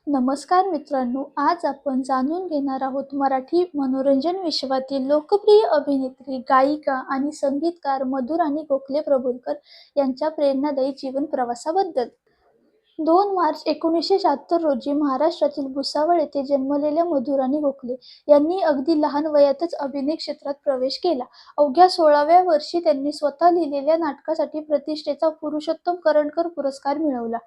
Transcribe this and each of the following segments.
नमस्कार मित्रांनो, आज आपण जाणून घेणार आहोत मराठी मनोरंजन विश्वातील लोकप्रिय अभिनेत्री, गायिका आणि संगीतकार मधुराणी गोखले प्रभुलकर यांच्या प्रेरणादायी जीवन प्रवासाबद्दल. 2 मार्च 1976 रोजी महाराष्ट्रातील भुसावळ येथे जन्मलेल्या मधुराणी गोखले यांनी अगदी लहान वयातच अभिनय क्षेत्रात प्रवेश केला. अवघ्या 16व्या वर्षी त्यांनी स्वतः लिहिलेल्या नाटकासाठी प्रतिष्ठेचा पुरुषोत्तम करंडक पुरस्कार मिळवला.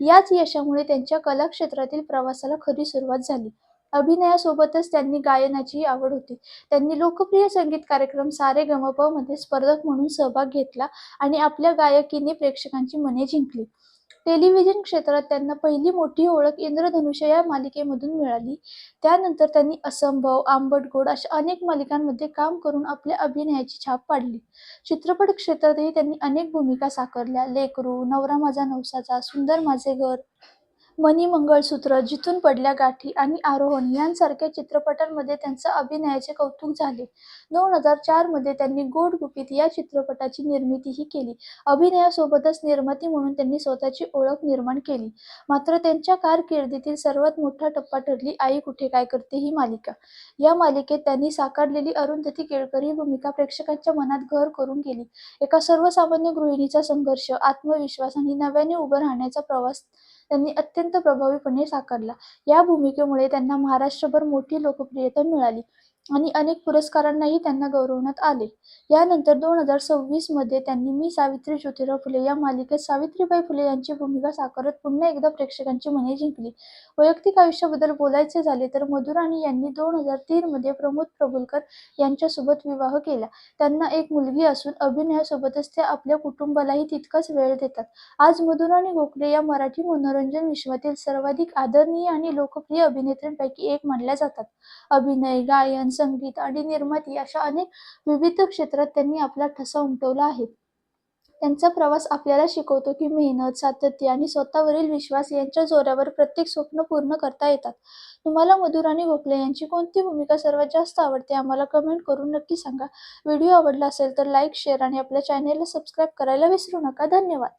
याच यशामुळे त्यांच्या कलाक्षेत्रातील प्रवासाला खरी सुरुवात झाली. अभिनयासोबतच त्यांनी गायनाचीही आवड होती. त्यांनी लोकप्रिय संगीत कार्यक्रम सा.रे.ग.म.प मध्ये स्पर्धक म्हणून सहभाग घेतला आणि आपल्या गायकीने प्रेक्षकांची मने जिंकली. टेलिव्हिजन क्षेत्रात त्यांना पहिली मोठी ओळख इंद्रधनुष्य या मालिकेमधून मिळाली. त्यानंतर त्यांनी असंभव, आंबट गोड अशा अनेक मालिकांमध्ये काम करून आपल्या अभिनयाची छाप पाडली. चित्रपट क्षेत्रातही त्यांनी अनेक भूमिका साकारल्या. लेकरू, नवरा माझा नवसाचा, सुंदर माझे घर, मनी मंगळसूत्र, जिथून पडल्या गाठी आणि आरोहण यांसारख्या चित्रपटांमध्ये त्यांच्या अभिनयाचे कौतुक झाले. 2004 मध्ये त्यांनी गोड गुपित या चित्रपटाची निर्मितीही केली. अभिनयासोबतच निर्माती म्हणून त्यांनी स्वतःची ओळख निर्माण केली. मात्र त्यांच्या कारकिर्दीतील सर्वात मोठा टप्पा ठरली आई कुठे काय करते ही मालिका. या मालिकेत त्यांनी साकारलेली अरुंधती केळकर ही भूमिका प्रेक्षकांच्या मनात घर करून गेली. एका सर्वसामान्य गृहिणीचा संघर्ष, आत्मविश्वास आणि नव्याने उभं राहण्याचा प्रवास त्यांनी अत्यंत प्रभावीपणे साकारला. या भूमिकेमुळे त्यांना महाराष्ट्रभर मोठी लोकप्रियता मिळाली आणि अनेक पुरस्कारांनाही त्यांना गौरवण्यात आले. यानंतर 2026 मध्ये त्यांनी मी सावित्री ज्योतिराव फुले या मालिकेत सावित्रीबाई फुले यांची भूमिका साकारत पुन्हा एकदा प्रेक्षकांची मने जिंकली. वैयक्तिक आयुष्याबद्दल बोलायचे झाले तर मधुराणी यांनी 2003 मध्ये प्रमोद प्रभुलकर यांच्यासोबत विवाह केला. त्यांना एक मुलगी असून अभिनयासोबतच ते आपल्या कुटुंबालाही तितकाच वेळ देतात. आज मधुराणी गोखले या मराठी मनोरंजन विश्वातील सर्वाधिक आदरणीय आणि लोकप्रिय अभिनेत्रींपैकी एक मानल्या जातात. अभिनय, गायन, संगीत आणि निर्मिती अशा अनेक विविध क्षेत्रात त्यांनी आपला ठसा उमटवला आहे. त्यांचा प्रवास आपल्याला शिकवतो की मेहनत, सातत्य आणि स्वतःवरील विश्वास यांच्या जोरावर प्रत्येक स्वप्न पूर्ण करता येतात. तुम्हाला मधुराणी गोखले यांची कोणती भूमिका सर्वात जास्त आवडते आम्हाला कमेंट करून नक्की सांगा. व्हिडिओ आवडला असेल तर लाईक, शेअर आणि आपल्या चॅनेलला सबस्क्राईब करायला विसरू नका. धन्यवाद.